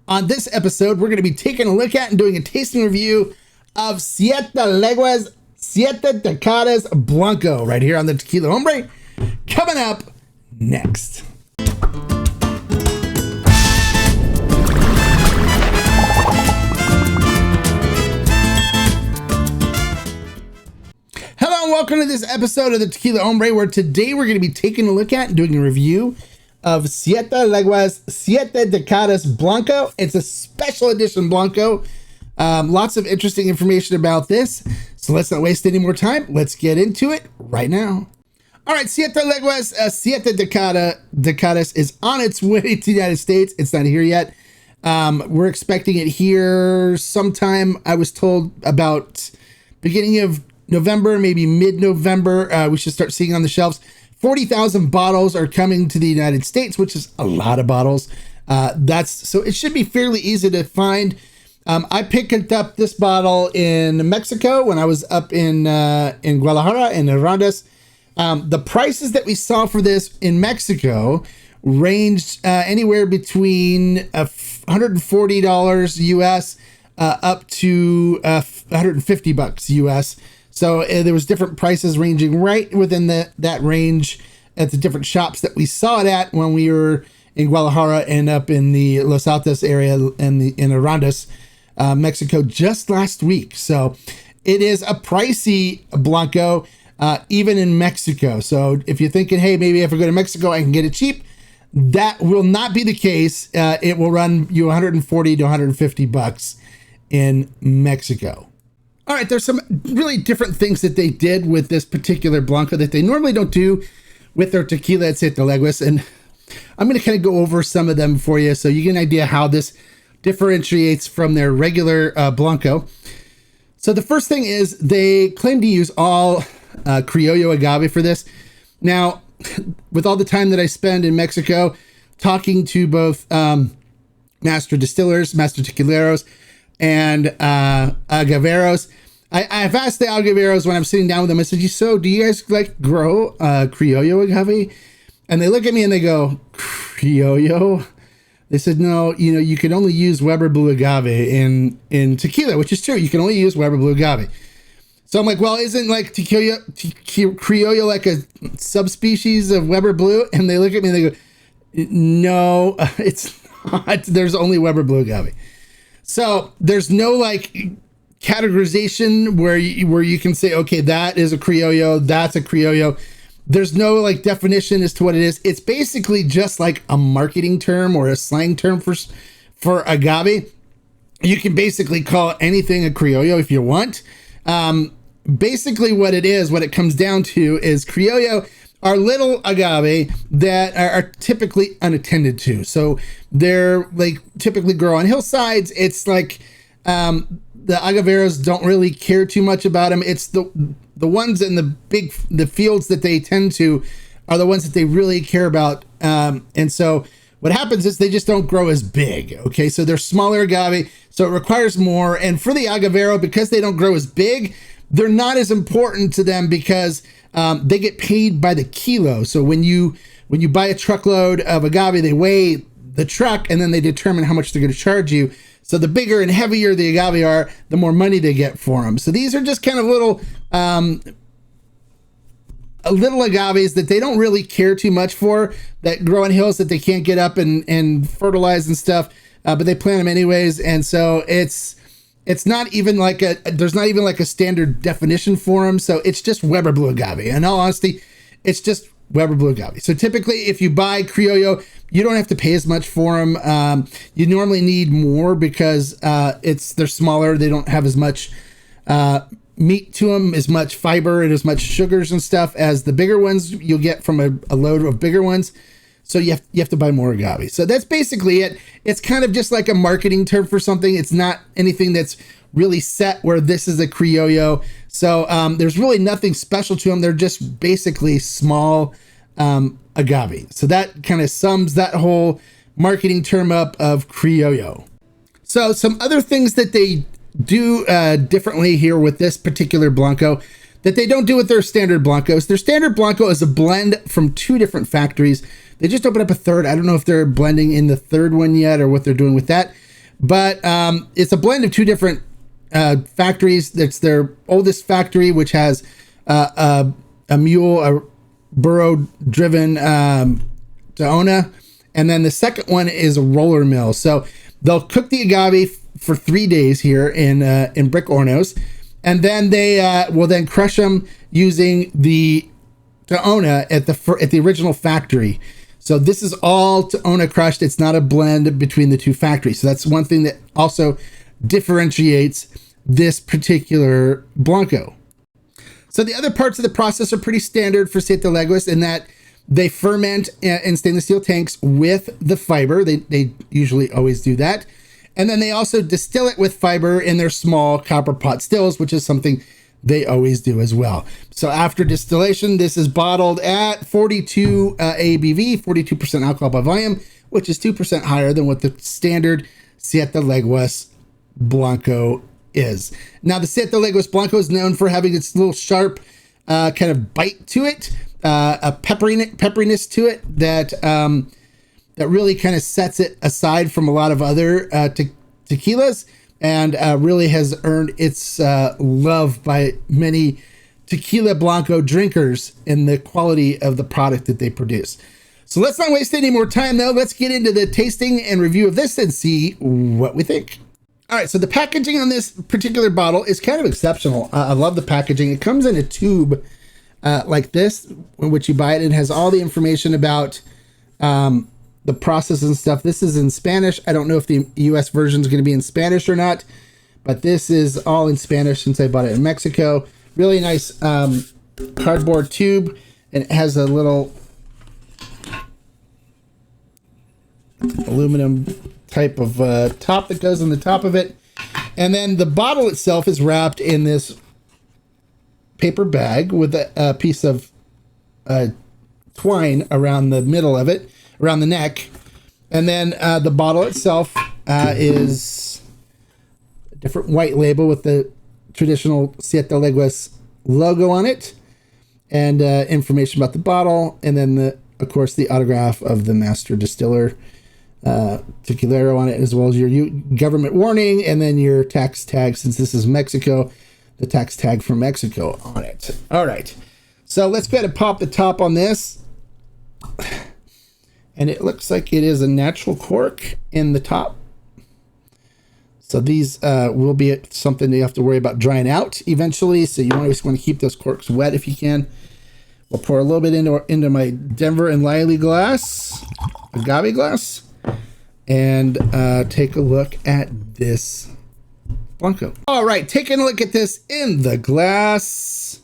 On this episode, we're going to be taking a look at and doing a tasting review of Siete Leguas, Siete Decadas Blanco, right here on the Tequila Hombre. Coming up next. Hello and welcome to this episode of the Tequila Hombre, where today we're going to be taking a look at and doing a review of Siete Leguas, Siete Decadas Blanco. It's a special edition Blanco. Lots of interesting information about this. So let's not waste any more time. Let's get into it right now. All right, Siete Leguas, Siete Decadas is on its way to the United States. It's not here yet. We're expecting it here sometime, I was told, about beginning of November, maybe mid-November. We should start seeing it on the shelves. 40,000 bottles are coming to the United States, which is a lot of bottles. So it should be fairly easy to find. I picked up this bottle in Mexico when I was up in Guadalajara and Arandas. The prices that we saw for this in Mexico ranged anywhere between $140 US up to $150 US. So there was different prices ranging right within that range at the different shops that we saw it at when we were in Guadalajara and up in the Los Altos area and in Arandas, Mexico, just last week. So it is a pricey Blanco, even in Mexico. So if you're thinking, hey, maybe if I go to Mexico, I can get it cheap, that will not be the case. It will run you $140 to $150 in Mexico. All right, there's some really different things that they did with this particular Blanco that they normally don't do with their tequila at Siete Leguas, and I'm going to kind of go over some of them for you so you get an idea how this differentiates from their regular Blanco. So the first thing is they claim to use all Criollo Agave for this. Now, with all the time that I spend in Mexico talking to both master distillers, master tequileros, and agaveros, I've asked the agaveros when I'm sitting down with them, I said, so do you guys like grow Criollo Agave? And they look at me and they go, Criollo? They said, no, you can only use Weber Blue Agave in tequila, which is true. You can only use Weber Blue Agave. So I'm like, well, isn't like Criollo like a subspecies of Weber Blue? And they look at me and they go, no, it's not. There's only Weber Blue Agave. So there's no like categorization where you can say, okay, that is a Criollo, that's a Criollo. There's no like definition as to what it is. It's basically just like a marketing term or a slang term for agave. You can basically call anything a Criollo if you want. Basically what it comes down to is Criollo are little agave that are typically unattended to. So they're like typically grow on hillsides. It's like the agaveros don't really care too much about them. It's the ones in the fields that they tend to are the ones that they really care about. And so what happens is they just don't grow as big. Okay, so they're smaller agave, so it requires more. And for the agavero, because they don't grow as big, they're not as important to them because they get paid by the kilo. So when you buy a truckload of agave, they weigh the truck and then they determine how much they're going to charge you. So the bigger and heavier the agave are, the more money they get for them. So these are just kind of little agaves that they don't really care too much for, that grow on hills that they can't get up and fertilize and stuff, but they plant them anyways. And so it's not even like there's not even like a standard definition for them. So it's just Weber Blue Agave. In all honesty, it's just Weber Blue Agave. So typically if you buy Criollo, you don't have to pay as much for them. You normally need more because they're smaller. They don't have as much meat to them, as much fiber and as much sugars and stuff as the bigger ones you'll get from a load of bigger ones. So you have to buy more agave. So that's basically it. It's kind of just like a marketing term for something. It's not anything that's really set where this is a Criollo. So there's really nothing special to them. They're just basically small agave. So that kind of sums that whole marketing term up of Criollo. So some other things that they do differently here with this particular Blanco that they don't do with their standard Blancos. Their standard Blanco is a blend from two different factories. They just opened up a third. I don't know if they're blending in the third one yet or what they're doing with that. but it's a blend of two different factories. It's their oldest factory, which has a burro-driven Taona, and then the second one is a roller mill. So they'll cook the agave for 3 days here in brick hornos, and then they will then crush them using the Taona at the original factory. So this is all Taona crushed. It's not a blend between the two factories. So that's one thing that also differentiates this particular Blanco. So the other parts of the process are pretty standard for Siete Leguas in that they ferment in stainless steel tanks with the fiber. They usually always do that. And then they also distill it with fiber in their small copper pot stills, which is something they always do as well. So after distillation, this is bottled at 42 ABV, 42% alcohol by volume, which is 2% higher than what the standard Siete Leguas Blanco is. Now, the Siete Leguas Blanco is known for having its little sharp kind of bite to it, a pepperiness to it that that really kind of sets it aside from a lot of other tequilas, and really has earned its love by many tequila Blanco drinkers in the quality of the product that they produce. So let's not waste any more time, though. Let's get into the tasting and review of this and see what we think. All right, so the packaging on this particular bottle is kind of exceptional. I love the packaging. It comes in a tube like this, in which you buy it. It has all the information about the process and stuff. This is in Spanish. I don't know if the US version is going to be in Spanish or not, but this is all in Spanish since I bought it in Mexico. Really nice cardboard tube, and it has a little aluminum type of top that goes on the top of it. And then the bottle itself is wrapped in this paper bag with a piece of twine around the middle of it, around the neck. And then the bottle itself is a different white label with the traditional Siete Leguas logo on it, and information about the bottle, and then of course the autograph of the master distiller, Tequilero, on it, as well as your government warning, and then your tax tag, since this is Mexico, the tax tag from Mexico on it. All right, so let's go ahead and pop the top on this. And it looks like it is a natural cork in the top. So these will be something you have to worry about drying out eventually. So you always want to keep those corks wet if you can. We'll pour a little bit into my Denver and Liley glass, agave glass, and take a look at this Blanco. All right, taking a look at this in the glass.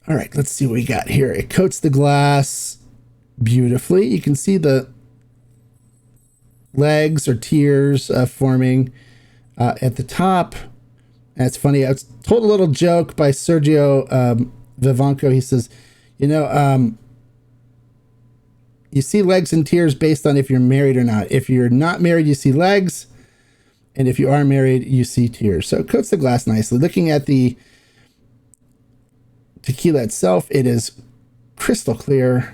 All right, let's see what we got here. It coats the glass beautifully. You can see the legs or tiers forming at the top. And it's funny, I was told a little joke by Sergio Vivanco. He says, you know, you see legs and tiers based on if you're married or not. If you're not married, you see legs. And if you are married, you see tiers. So it coats the glass nicely. Looking at the tequila itself, it is crystal clear.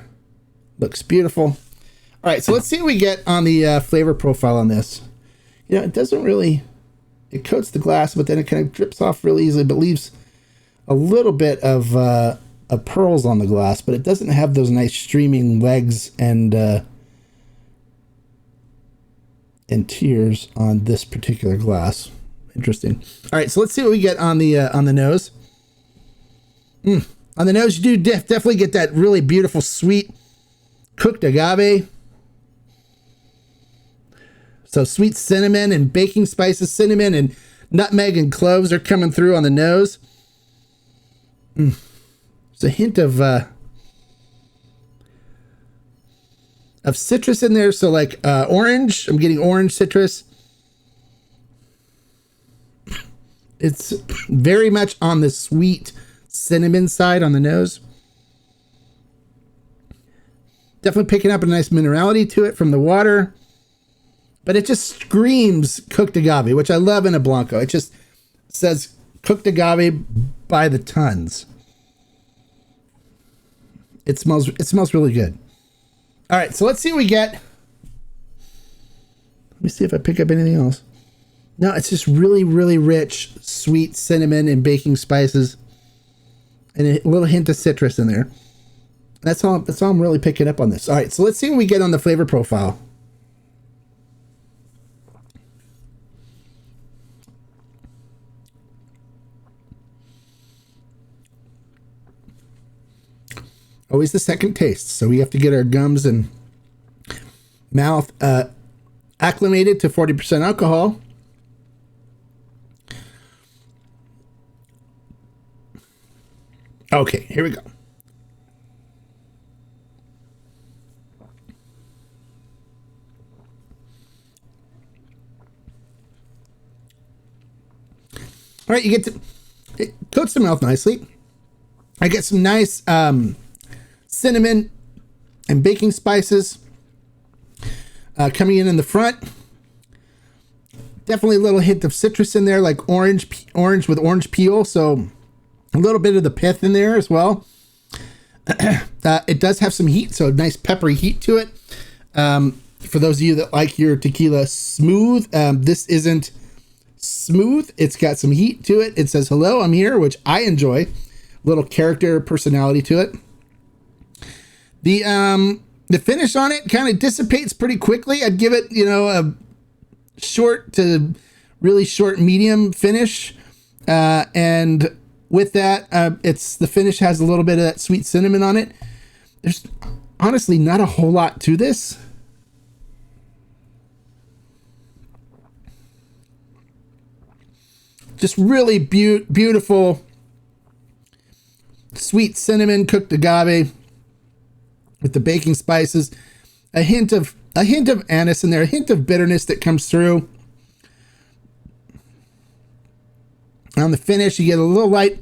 Looks beautiful. All right, so let's see what we get on the flavor profile on this. You know, it doesn't really, it coats the glass, but then it kind of drips off really easily, but leaves a little bit of pearls on the glass, but it doesn't have those nice streaming legs and tears on this particular glass. Interesting. All right, so let's see what we get on the nose. On the nose, you do definitely get that really beautiful, sweet, cooked agave. So sweet cinnamon and baking spices, cinnamon and nutmeg and cloves are coming through on the nose. There's a hint of citrus in there. So like orange, I'm getting orange citrus. It's very much on the sweet cinnamon side on the nose. Definitely picking up a nice minerality to it from the water. But it just screams cooked agave, which I love in a Blanco. It just says cooked agave by the tons. It smells really good. All right, so let's see what we get. Let me see if I pick up anything else. No, it's just really, really rich, sweet cinnamon and baking spices, and a little hint of citrus in there. That's all I'm really picking up on this. All right, so let's see what we get on the flavor profile. Always the second taste, so we have to get our gums and mouth acclimated to 40% alcohol. Okay, here we go. All right, it coats the mouth nicely. I get some nice cinnamon and baking spices coming in the front. Definitely a little hint of citrus in there, like orange with orange peel. So a little bit of the pith in there as well. It does have some heat, so a nice peppery heat to it. For those of you that like your tequila smooth, this isn't smooth. It's got some heat to it. It says, hello, I'm here, which I enjoy. A little character, personality to it. The finish on it kind of dissipates pretty quickly. I'd give it, a short to really short medium finish. And with that, the finish has a little bit of that sweet cinnamon on it. There's honestly not a whole lot to this. Just really beautiful, sweet cinnamon cooked agave with the baking spices, a hint of anise in there, a hint of bitterness that comes through. On the finish, you get a little light,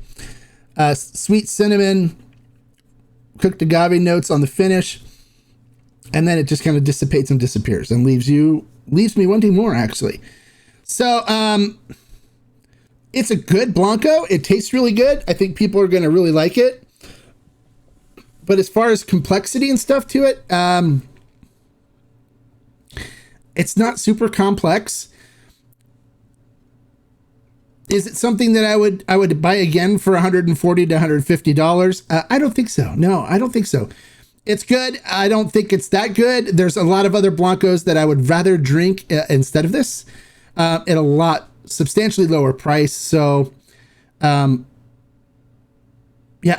sweet cinnamon, cooked agave notes on the finish, and then it just kind of dissipates and disappears and leaves me wanting more, actually. So, it's a good Blanco. It tastes really good. I think people are going to really like it. But as far as complexity and stuff to it, it's not super complex. Is it something that I would buy again for $140 to $150? I don't think so. No, I don't think so. It's good. I don't think it's that good. There's a lot of other Blancos that I would rather drink instead of this at a substantially lower price. So, yeah,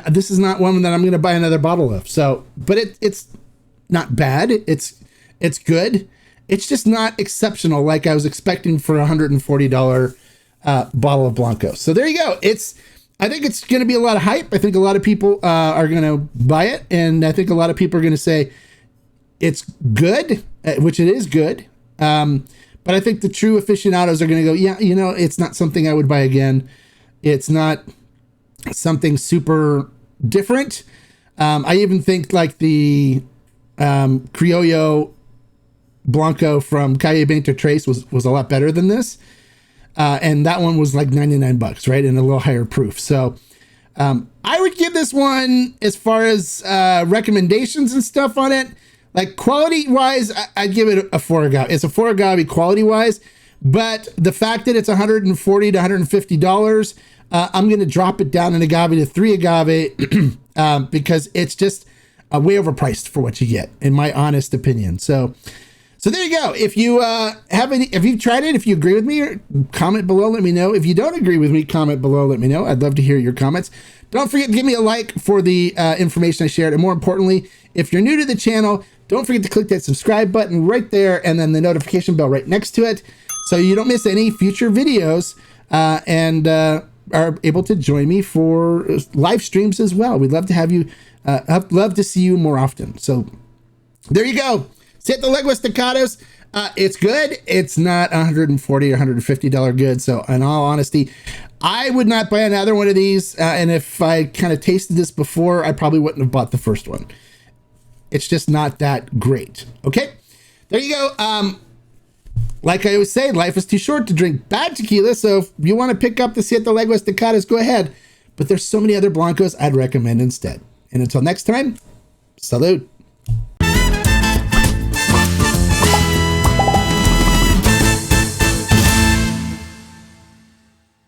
this is not one that I'm going to buy another bottle of. So, but it's not bad. It's good. It's just not exceptional like I was expecting for a $140 bottle of Blanco. So there you go. I think it's going to be a lot of hype. I think a lot of people are going to buy it, and I think a lot of people are going to say it's good, which it is good. But I think the true aficionados are going to go, yeah, it's not something I would buy again. It's not something super different. I even think like the Criollo Blanco from Calle 23 was a lot better than this. And that one was like $99, right? And a little higher proof. So I would give this one, as far as recommendations and stuff on it, like quality wise, I'd give it a 4 agave. It's a 4 agave quality wise, but the fact that it's $140 to $150, I'm going to drop it down in agave to 3 agave because it's just way overpriced for what you get, in my honest opinion. So there you go. If you if you've tried it, if you agree with me, comment below, let me know. If you don't agree with me, comment below, let me know. I'd love to hear your comments. Don't forget to give me a like for the information I shared. And more importantly, if you're new to the channel, don't forget to click that subscribe button right there and then the notification bell right next to it so you don't miss any future videos and are able to join me for live streams as well. We'd love to have you, love to see you more often. So there you go. Siete Leguas Decadas. It's good. It's not $140 or $150 good. So in all honesty, I would not buy another one of these. And if I kind of tasted this before, I probably wouldn't have bought the first one. It's just not that great. Okay, there you go. Like I always say, life is too short to drink bad tequila. So if you want to pick up the Siete Leguas Decadas, go ahead. But there's so many other Blancos I'd recommend instead. And until next time, salud.